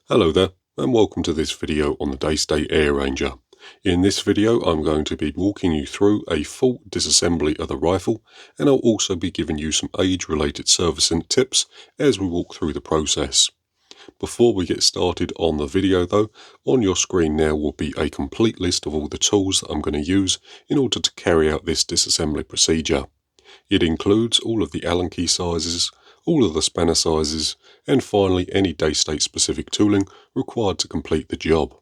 Hello there, and welcome to this video on the Daystate Air Ranger. In this video I'm going to be walking you through a full disassembly of the rifle, and I'll also be giving you some age-related servicing tips as we walk through the process. Before we get started on the video though, on your screen now will be a complete list of all the tools that I'm going to use in order to carry out this disassembly procedure. It includes all of the Allen key sizes, all of the spanner sizes, and finally any Daystate specific tooling required to complete the job.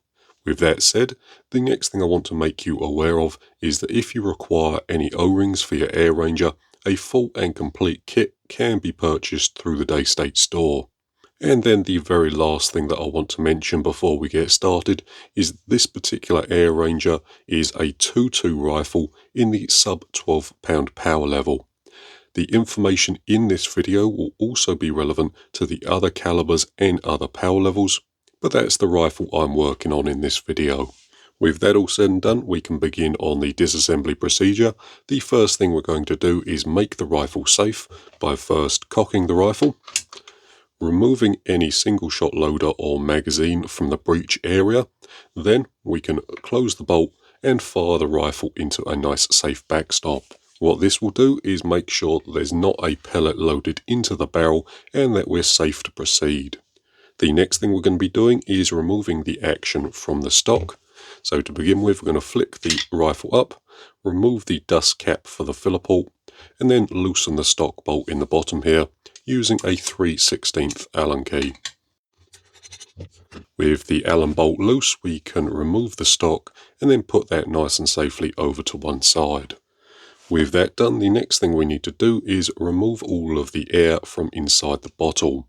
With that said, the next thing I want to make you aware of is that if you require any O-rings for your Air Ranger, a full and complete kit can be purchased through the Daystate store. And then the very last thing that I want to mention before we get started is this particular Air Ranger is a 2.2 rifle in the sub 12 pound power level. The information in this video will also be relevant to the other calibers and other power levels, but that's the rifle I'm working on in this video. With that all said and done, we can begin on the disassembly procedure. The first thing we're going to do is make the rifle safe by first cocking the rifle, removing any single shot loader or magazine from the breech area. Then we can close the bolt and fire the rifle into a nice safe backstop. What this will do is make sure that there's not a pellet loaded into the barrel and that we're safe to proceed. The next thing we're going to be doing is removing the action from the stock. So to begin with, we're going to flick the rifle up, remove the dust cap for the filler port, and then loosen the stock bolt in the bottom here using a 3/16 Allen key. With the Allen bolt loose, we can remove the stock and then put that nice and safely over to one side. With that done, the next thing we need to do is remove all of the air from inside the bottle.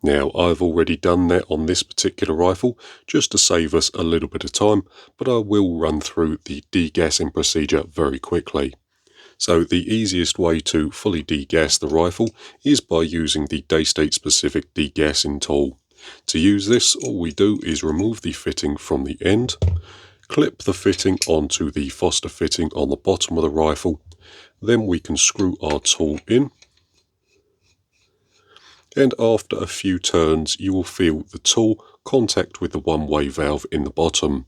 Now, I've already done that on this particular rifle just to save us a little bit of time, but I will run through the degassing procedure very quickly. So the easiest way to fully degas the rifle is by using the Daystate specific degassing tool. To use this, all we do is remove the fitting from the end, clip the fitting onto the Foster fitting on the bottom of the rifle. Then we can screw our tool in, and after a few turns you will feel the tool contact with the one-way valve in the bottom.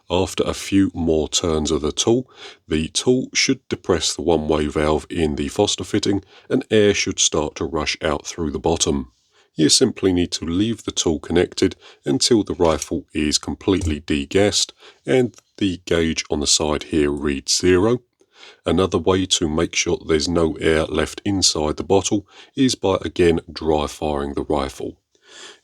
After a few more turns of the tool should depress the one-way valve in the Foster fitting and air should start to rush out through the bottom. You simply need to leave the tool connected until the rifle is completely degassed and the gauge on the side here reads 0. Another way to make sure that there's no air left inside the bottle is by again dry firing the rifle.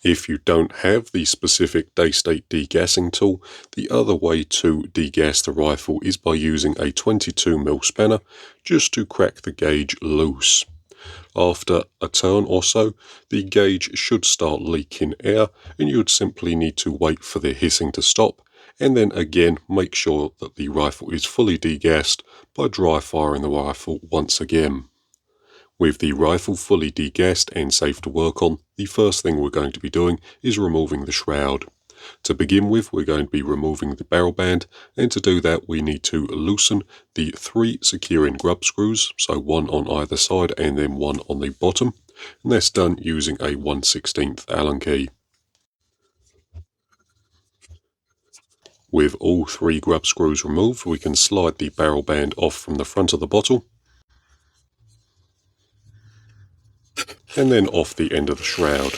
If you don't have the specific Daystate degassing tool, the other way to degas the rifle is by using a 22mm spanner just to crack the gauge loose. After a turn or so, the gauge should start leaking air and you would simply need to wait for the hissing to stop, and then again make sure that the rifle is fully degassed by dry firing the rifle once again. With the rifle fully degassed and safe to work on, the first thing we're going to be doing is removing the shroud. To begin with, we're going to be removing the barrel band, and to do that we need to loosen the 3 securing grub screws, so one on either side and then one on the bottom, and that's done using a 1/16 Allen key. With all 3 grub screws removed, we can slide the barrel band off from the front of the bottle, and then off the end of the shroud.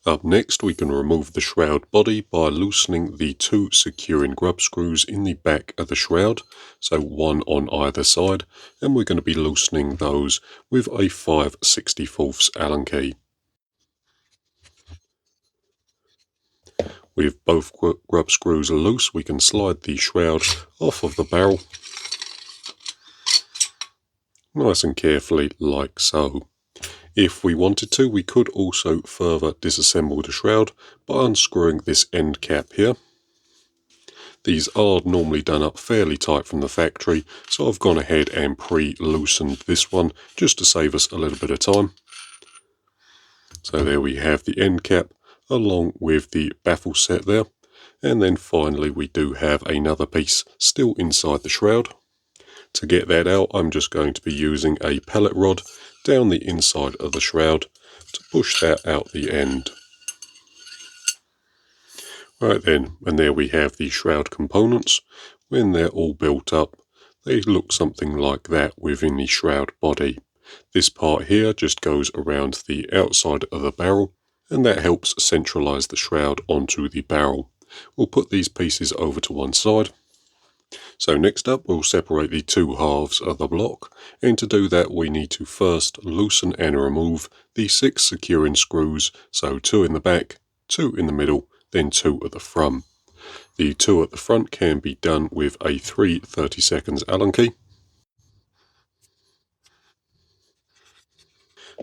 Up next, we can remove the shroud body by loosening the 2 securing grub screws in the back of the shroud, so one on either side, and we're going to be loosening those with a 5/64 Allen key. With both grub screws loose, we can slide the shroud off of the barrel, nice and carefully like so. If we wanted to, we could also further disassemble the shroud by unscrewing this end cap here. These are normally done up fairly tight from the factory, so I've gone ahead and pre-loosened this one just to save us a little bit of time. So there we have the end cap along with the baffle set there, and then finally we do have another piece still inside the shroud. To get that out, I'm just going to be using a pellet rod down the inside of the shroud to push that out the end. Right then, and there we have the shroud components. When they're all built up, they look something like that within the shroud body. This part here just goes around the outside of the barrel, and that helps centralize the shroud onto the barrel. We'll put these pieces over to one side. So next up, we'll separate the two halves of the block, and to do that we need to first loosen and remove the 6 securing screws, so 2 in the back, 2 in the middle, then 2 at the front. The 2 at the front can be done with a 3 30-seconds Allen key.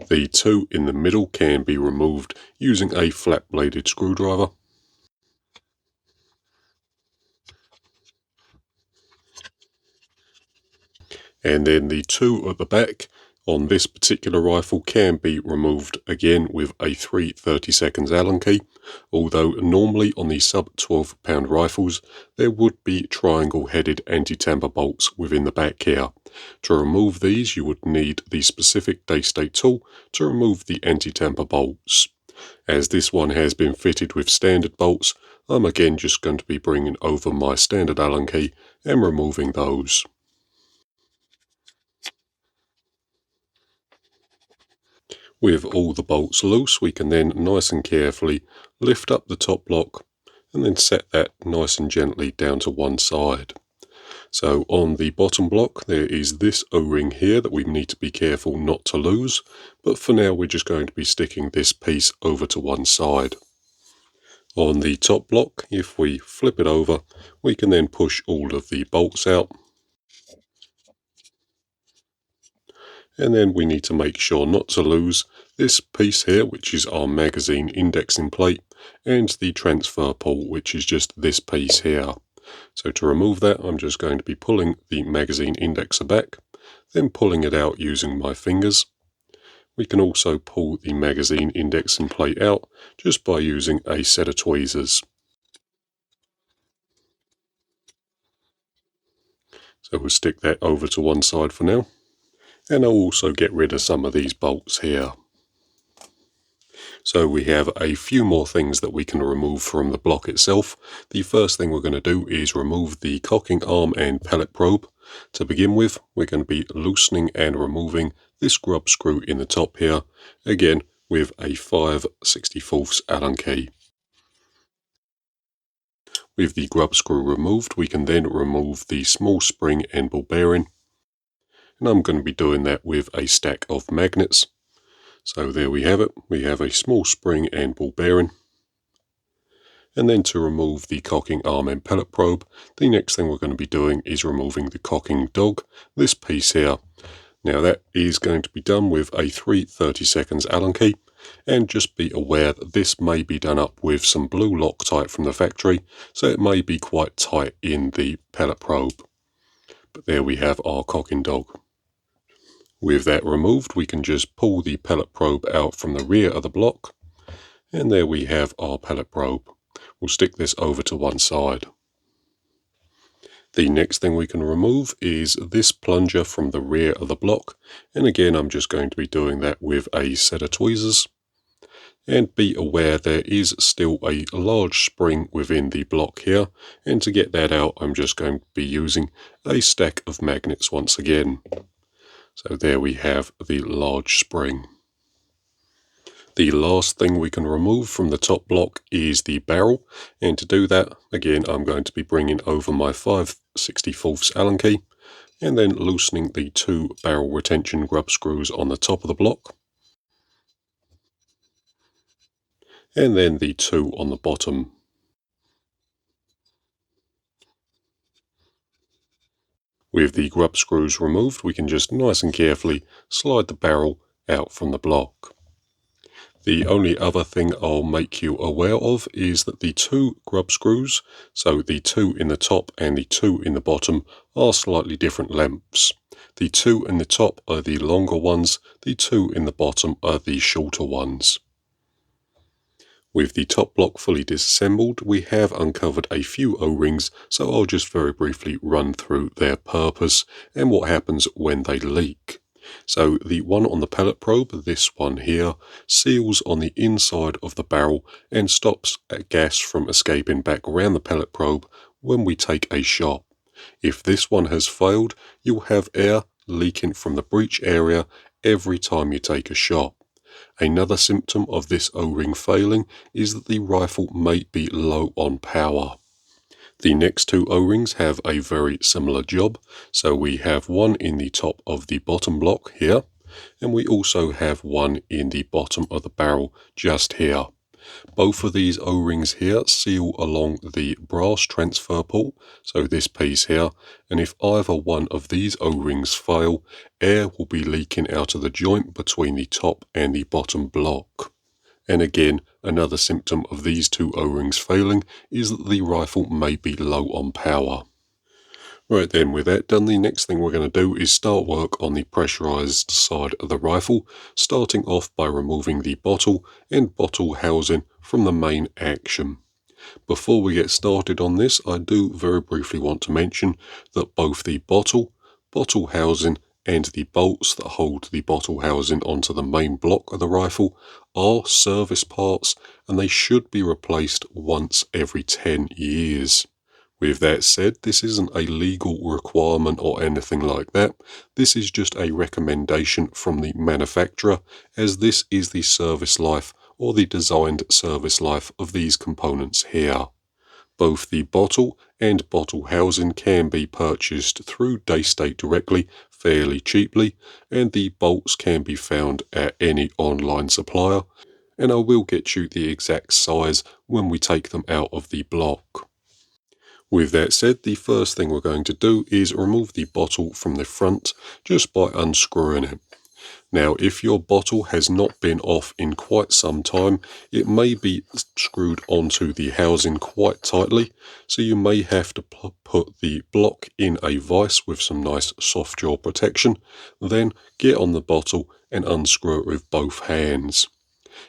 The 2 in the middle can be removed using a flat-bladed screwdriver. And then the 2 at the back on this particular rifle can be removed again with a 3 30-seconds Allen key, although normally on the sub 12 pound rifles there would be triangle headed anti-tamper bolts within the back here. To remove these you would need the specific Daystate tool to remove the anti-tamper bolts. As this one has been fitted with standard bolts, I'm again just going to be bringing over my standard Allen key and removing those. With all the bolts loose, we can then nice and carefully lift up the top block and then set that nice and gently down to one side. So on the bottom block there is this O-ring here that we need to be careful not to lose, but for now we're just going to be sticking this piece over to one side. On the top block, if we flip it over, we can then push all of the bolts out. And then we need to make sure not to lose this piece here, which is our magazine indexing plate, and the transfer pull, which is just this piece here. So to remove that, I'm just going to be pulling the magazine indexer back, then pulling it out using my fingers. We can also pull the magazine indexing plate out just by using a set of tweezers. So we'll stick that over to one side for now. And I'll also get rid of some of these bolts here. So we have a few more things that we can remove from the block itself. The first thing we're going to do is remove the cocking arm and pellet probe. To begin with, we're going to be loosening and removing this grub screw in the top here, again with a 5/64 Allen key. With the grub screw removed, we can then remove the small spring and ball bearing. And I'm going to be doing that with a stack of magnets. So there we have it. We have a small spring and ball bearing. And then to remove the cocking arm and pellet probe, the next thing we're going to be doing is removing the cocking dog, this piece here. Now that is going to be done with a 3 30-seconds Allen key, and just be aware that this may be done up with some blue Loctite from the factory, so it may be quite tight in the pellet probe. But there we have our cocking dog. With that removed, we can just pull the pellet probe out from the rear of the block, and there we have our pellet probe. We'll stick this over to one side. The next thing we can remove is this plunger from the rear of the block, and again I'm just going to be doing that with a set of tweezers. And be aware there is still a large spring within the block here, and to get that out I'm just going to be using a stack of magnets once again. So there we have the large spring. The last thing we can remove from the top block is the barrel, and to do that, again, I'm going to be bringing over my 5/64 Allen key, and then loosening the 2 barrel retention grub screws on the top of the block, and then the 2 on the bottom. With the grub screws removed, we can just nice and carefully slide the barrel out from the block. The only other thing I'll make you aware of is that the 2 grub screws, so the 2 in the top and the 2 in the bottom, are slightly different lengths. The 2 in the top are the longer ones, the 2 in the bottom are the shorter ones. With the top block fully disassembled, we have uncovered a few O-rings, so I'll just very briefly run through their purpose and what happens when they leak. So the one on the pellet probe, this one here, seals on the inside of the barrel and stops gas from escaping back around the pellet probe when we take a shot. If this one has failed, you'll have air leaking from the breech area every time you take a shot. Another symptom of this O-ring failing is that the rifle may be low on power. The next two O-rings have a very similar job, so we have one in the top of the bottom block here, and we also have one in the bottom of the barrel just here. Both of these O-rings here seal along the brass transfer port, so this piece here, and if either one of these O-rings fail, air will be leaking out of the joint between the top and the bottom block. And again, another symptom of these two O-rings failing is that the rifle may be low on power. Right then, with that done, the next thing we're going to do is start work on the pressurized side of the rifle, starting off by removing the bottle and bottle housing from the main action. Before we get started on this, I do very briefly want to mention that both the bottle housing, and the bolts that hold the bottle housing onto the main block of the rifle are service parts, and they should be replaced once every 10 years. With that said, this isn't a legal requirement or anything like that. This is just a recommendation from the manufacturer, as this is the service life or the designed service life of these components here. Both the bottle and bottle housing can be purchased through Daystate directly fairly cheaply, and the bolts can be found at any online supplier, and I will get you the exact size when we take them out of the block. With that said, the first thing we're going to do is remove the bottle from the front just by unscrewing it. Now, if your bottle has not been off in quite some time, it may be screwed onto the housing quite tightly, so you may have to put the block in a vise with some nice soft jaw protection, then get on the bottle and unscrew it with both hands.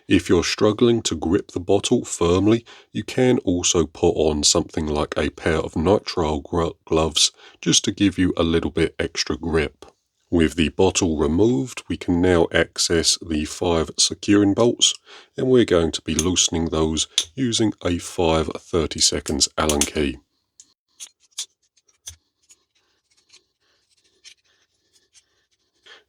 If you're struggling to grip the bottle firmly, you can also put on something like a pair of nitrile gloves just to give you a little bit extra grip. With the bottle removed, we can now access the 5 securing bolts, and we're going to be loosening those using a 5 30-seconds Allen key.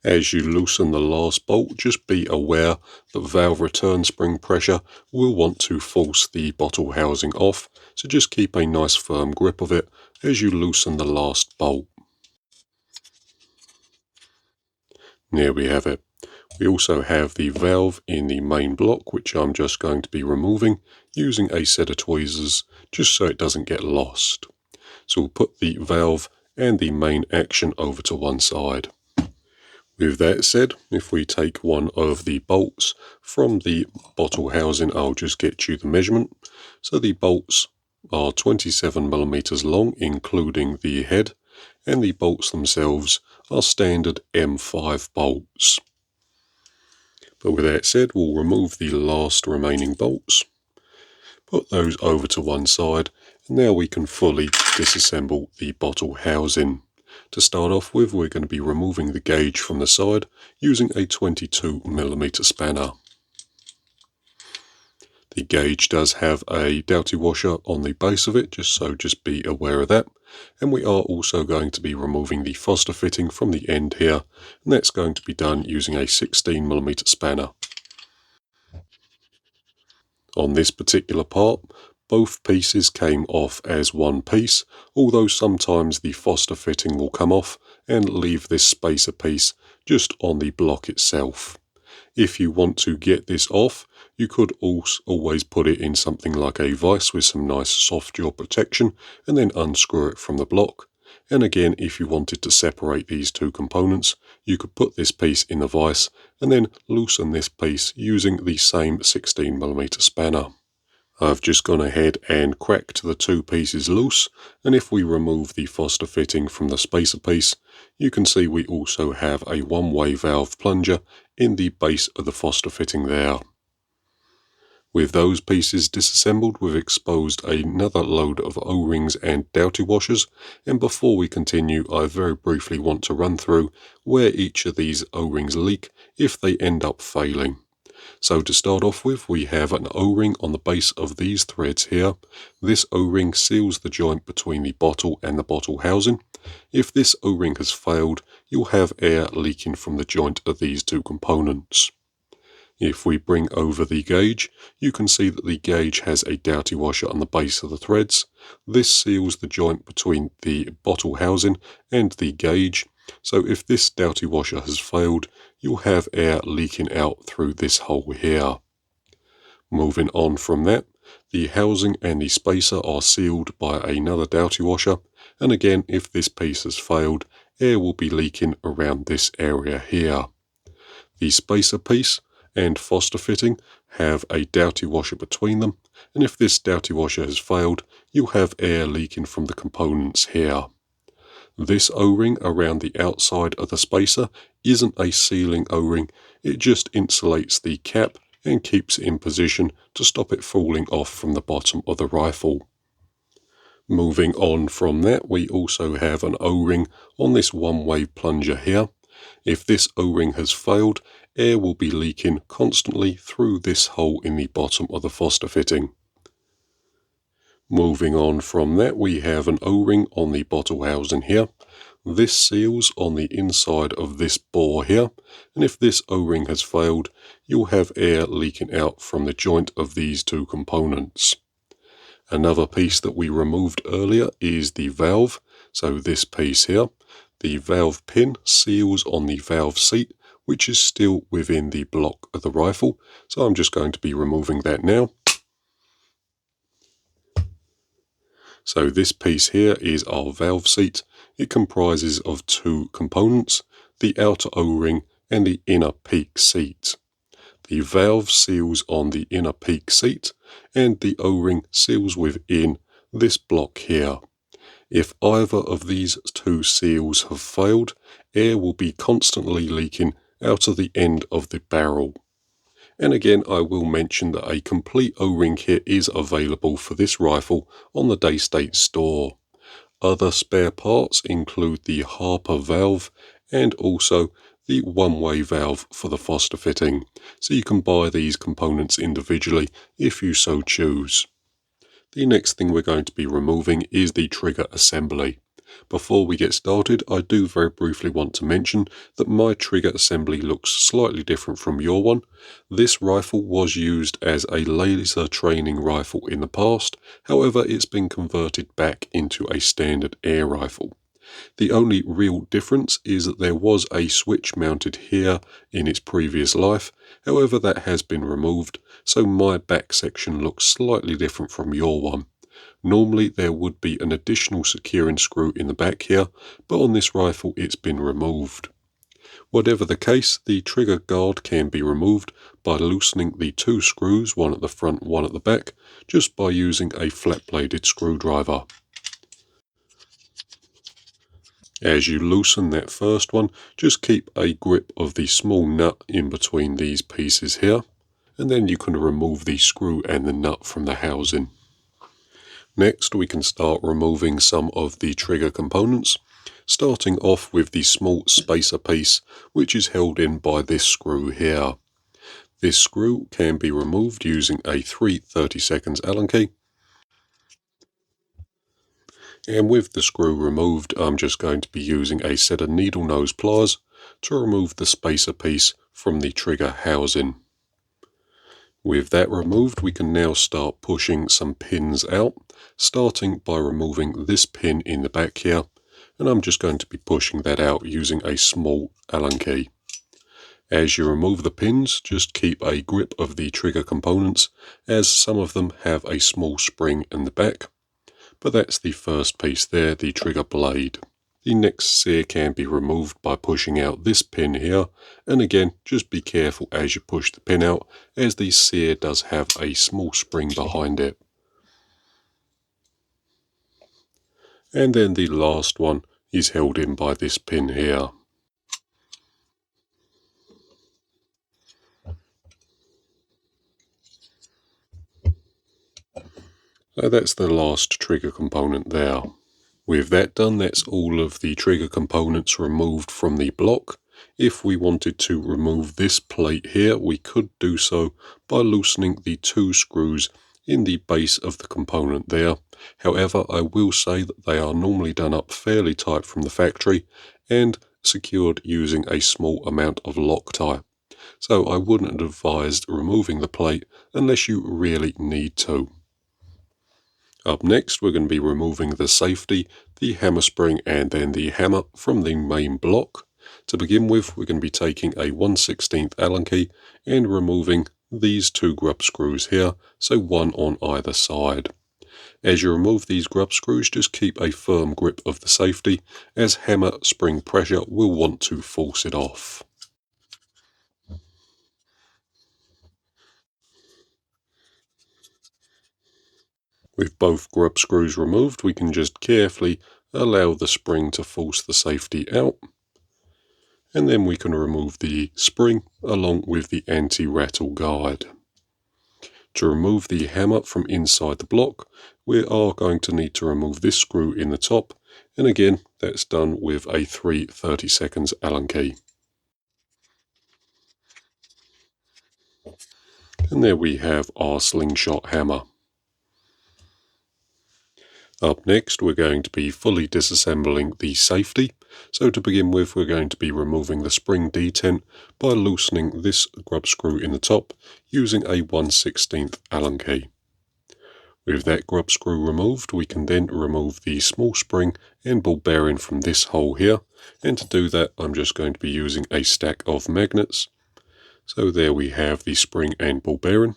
As you loosen the last bolt, just be aware that valve return spring pressure will want to force the bottle housing off, so just keep a nice firm grip of it as you loosen the last bolt. There we have it. We also have the valve in the main block, which I'm just going to be removing using a set of tweezers just so it doesn't get lost. So we'll put the valve and the main action over to one side. With that said, if we take one of the bolts from the bottle housing, I'll just get you the measurement. So the bolts are 27mm long, including the head, and the bolts themselves are standard M5 bolts. But with that said, we'll remove the last remaining bolts, put those over to one side, and now we can fully disassemble the bottle housing. To start off with, we're going to be removing the gauge from the side using a 22mm spanner. The gauge does have a dowty washer on the base of it, just be aware of that. And we are also going to be removing the Foster fitting from the end here, and that's going to be done using a 16mm spanner. On this particular part, both pieces came off as one piece, although sometimes the Foster fitting will come off and leave this spacer piece just on the block itself. If you want to get this off, you could always put it in something like a vise with some nice soft jaw protection and then unscrew it from the block. And again, if you wanted to separate these two components, you could put this piece in the vise and then loosen this piece using the same 16mm spanner. I've just gone ahead and cracked the two pieces loose, and if we remove the Foster fitting from the spacer piece, you can see we also have a one-way valve plunger in the base of the Foster fitting there. With those pieces disassembled, we've exposed another load of O-rings and dowty washers, and before we continue, I very briefly want to run through where each of these O-rings leak if they end up failing. So to start off with, we have an O-ring on the base of these threads here. This O-ring seals the joint between the bottle and the bottle housing. If this O-ring has failed, you'll have air leaking from the joint of these two components. If we bring over the gauge, you can see that the gauge has a dowty washer on the base of the threads. This seals the joint between the bottle housing and the gauge. So if this dowty washer has failed, you'll have air leaking out through this hole here. Moving on from that, the housing and the spacer are sealed by another dowty washer. And again, if this piece has failed, air will be leaking around this area here. The spacer piece and Foster fitting have a dowty washer between them, and if this dowty washer has failed, you'll have air leaking from the components here. This O-ring around the outside of the spacer isn't a sealing O-ring, it just insulates the cap and keeps it in position to stop it falling off from the bottom of the rifle. Moving on from that, we also have an O-ring on this one-way plunger here. If this O-ring has failed, air will be leaking constantly through this hole in the bottom of the Foster fitting. Moving on from that, we have an O-ring on the bottle housing here. This seals on the inside of this bore here, and if this O-ring has failed, you'll have air leaking out from the joint of these two components. Another piece that we removed earlier is the valve, so this piece here. The valve pin seals on the valve seat, which is still within the block of the rifle, so I'm just going to be removing that now. So this piece here is our valve seat. It comprises of two components, the outer O-ring and the inner peak seat. The valve seals on the inner peak seat, and the O-ring seals within this block here. If either of these two seals have failed, air will be constantly leaking out of the end of the barrel. And again, I will mention that a complete O-ring kit is available for this rifle on the Daystate store. Other spare parts include the Harper valve and also the one-way valve for the Foster fitting, so you can buy these components individually if you so choose. The next thing we're going to be removing is the trigger assembly. Before we get started, I do very briefly want to mention that my trigger assembly looks slightly different from your one. This rifle was used as a laser training rifle in the past, however it's been converted back into a standard air rifle. The only real difference is that there was a switch mounted here in its previous life, however that has been removed, so my back section looks slightly different from your one. Normally there would be an additional securing screw in the back here, but on this rifle it's been removed. Whatever the case, the trigger guard can be removed by loosening the two screws, one at the front, one at the back, just by using a flat-bladed screwdriver. As you loosen that first one, just keep a grip of the small nut in between these pieces here, and then you can remove the screw and the nut from the housing. Next, we can start removing some of the trigger components, starting off with the small spacer piece, which is held in by this screw here. This screw can be removed using a 3/32 Allen key. And with the screw removed, I'm just going to be using a set of needle nose pliers to remove the spacer piece from the trigger housing. With that removed, we can now start pushing some pins out, starting by removing this pin in the back here, and I'm just going to be pushing that out using a small Allen key. As you remove the pins, just keep a grip of the trigger components, as some of them have a small spring in the back. But that's the first piece there, the trigger blade. The next sear can be removed by pushing out this pin here, and again just be careful as you push the pin out, as the sear does have a small spring behind it. And then the last one is held in by this pin here. So that's the last trigger component there. With that done, that's all of the trigger components removed from the block. If we wanted to remove this plate here, we could do so by loosening the two screws in the base of the component there. However, I will say that they are normally done up fairly tight from the factory and secured using a small amount of Loctite. So I wouldn't advise removing the plate unless you really need to. Up next, we're going to be removing the safety, the hammer spring, and then the hammer from the main block. To begin with, we're going to be taking a 1/16 Allen key and removing these two grub screws here, so one on either side. As you remove these grub screws, just keep a firm grip of the safety, as hammer spring pressure will want to force it off. With both grub screws removed, we can just carefully allow the spring to force the safety out, and then we can remove the spring along with the anti-rattle guide. To remove the hammer from inside the block, we are going to need to remove this screw in the top, and again that's done with a 3/32 Allen key. And there we have our slingshot hammer. Up next, we're going to be fully disassembling the safety. So to begin with, we're going to be removing the spring detent by loosening this grub screw in the top using a 1/16 Allen key. With that grub screw removed, we can then remove the small spring and ball bearing from this hole here. And to do that, I'm just going to be using a stack of magnets. So there we have the spring and ball bearing.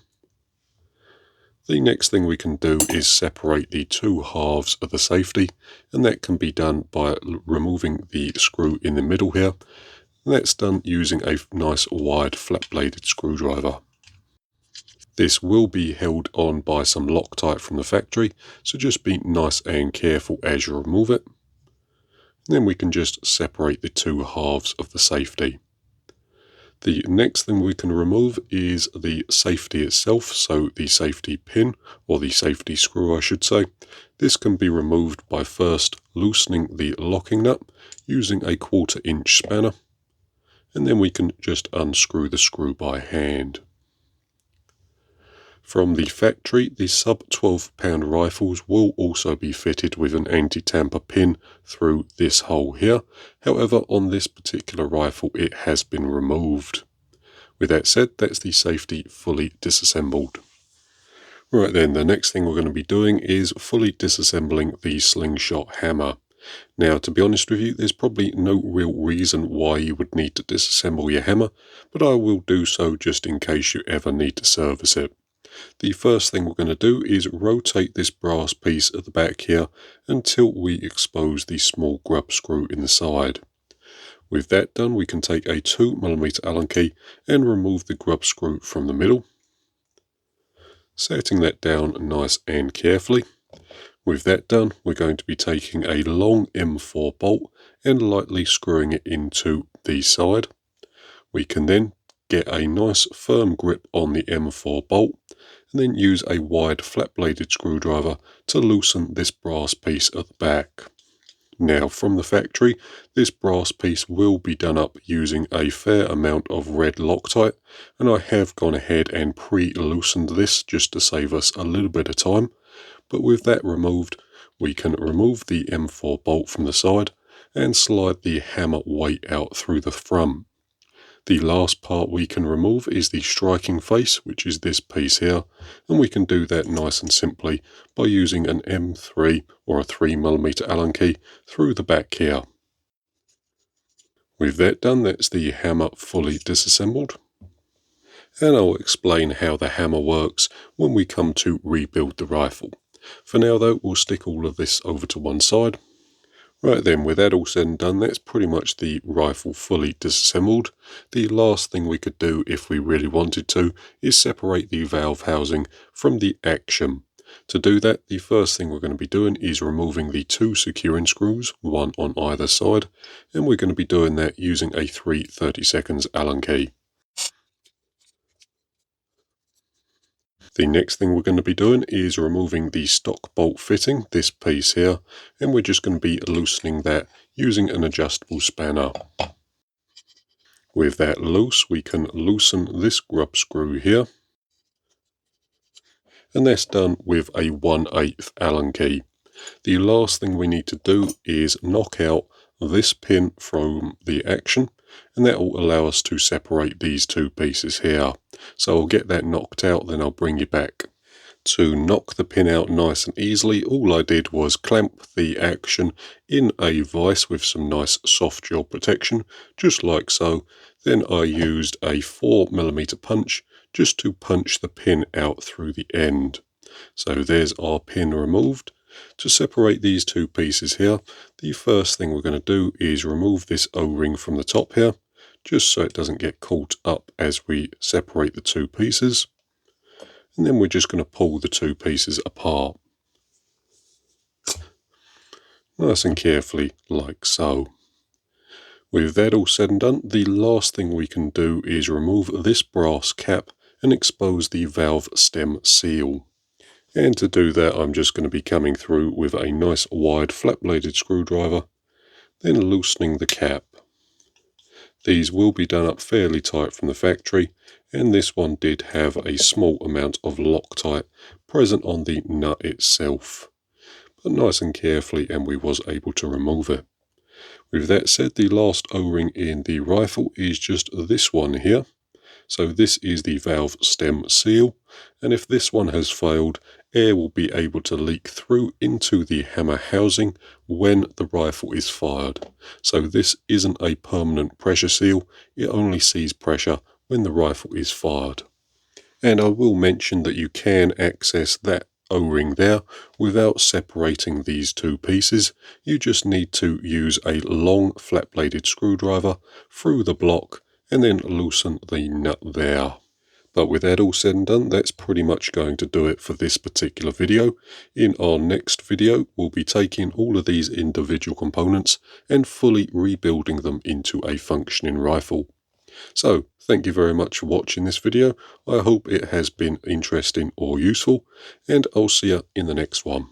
The next thing we can do is separate the two halves of the safety, and that can be done by removing the screw in the middle here. And that's done using a nice wide flat-bladed screwdriver. This will be held on by some Loctite from the factory, so just be nice and careful as you remove it. And then we can just separate the two halves of the safety. The next thing we can remove is the safety itself, so the safety pin, or the safety screw I should say. This can be removed by first loosening the locking nut using a 1/4 inch spanner, and then we can just unscrew the screw by hand. From the factory, the sub 12-pound rifles will also be fitted with an anti-tamper pin through this hole here. However, on this particular rifle, it has been removed. With that said, that's the safety fully disassembled. Right then, the next thing we're going to be doing is fully disassembling the slingshot hammer. Now, to be honest with you, there's probably no real reason why you would need to disassemble your hammer, but I will do so just in case you ever need to service it. The first thing we're going to do is rotate this brass piece at the back here until we expose the small grub screw in the side. With that done, we can take a 2mm Allen key and remove the grub screw from the middle, setting that down nice and carefully. With that done, we're going to be taking a long M4 bolt and lightly screwing it into the side. We can then get a nice firm grip on the M4 bolt, and then use a wide flat-bladed screwdriver to loosen this brass piece at the back. Now, from the factory, this brass piece will be done up using a fair amount of red Loctite, and I have gone ahead and pre-loosened this just to save us a little bit of time. But with that removed, we can remove the M4 bolt from the side and slide the hammer weight out through the front. The last part we can remove is the striking face, which is this piece here, and we can do that nice and simply by using an M3 or a 3mm Allen key through the back here. With that done, that's the hammer fully disassembled, and I'll explain how the hammer works when we come to rebuild the rifle. For now though, we'll stick all of this over to one side. Right then, with that all said and done, that's pretty much the rifle fully disassembled. The last thing we could do, if we really wanted to, is separate the valve housing from the action. To do that, the first thing we're going to be doing is removing the two securing screws, one on either side, and we're going to be doing that using a 3/32 Allen key. The next thing we're going to be doing is removing the stock bolt fitting, this piece here, and we're just going to be loosening that using an adjustable spanner. With that loose, we can loosen this grub screw here, and that's done with a 1/8 Allen key. The last thing we need to do is knock out this pin from the action, and that will allow us to separate these two pieces here. So I'll get that knocked out, then I'll bring you back. To knock the pin out nice and easily, all I did was clamp the action in a vise with some nice soft gel protection, just like so. Then I used a 4mm punch just to punch the pin out through the end. So there's our pin removed. To separate these two pieces here, the first thing we're going to do is remove this O-ring from the top here, just so it doesn't get caught up as we separate the two pieces. And then we're just going to pull the two pieces apart. Nice and carefully, like so. With that all said and done, the last thing we can do is remove this brass cap and expose the valve stem seal. And to do that, I'm just going to be coming through with a nice wide flat-bladed screwdriver, then loosening the cap. These will be done up fairly tight from the factory, and this one did have a small amount of Loctite present on the nut itself. But nice and carefully, and we was able to remove it. With that said, the last O-ring in the rifle is just this one here. So this is the valve stem seal, and if this one has failed, air will be able to leak through into the hammer housing when the rifle is fired. So this isn't a permanent pressure seal, it only sees pressure when the rifle is fired. And I will mention that you can access that O-ring there without separating these two pieces. You just need to use a long flat-bladed screwdriver through the block and then loosen the nut there. But with that all said and done, that's pretty much going to do it for this particular video. In our next video, we'll be taking all of these individual components and fully rebuilding them into a functioning rifle. So, thank you very much for watching this video. I hope it has been interesting or useful, and I'll see you in the next one.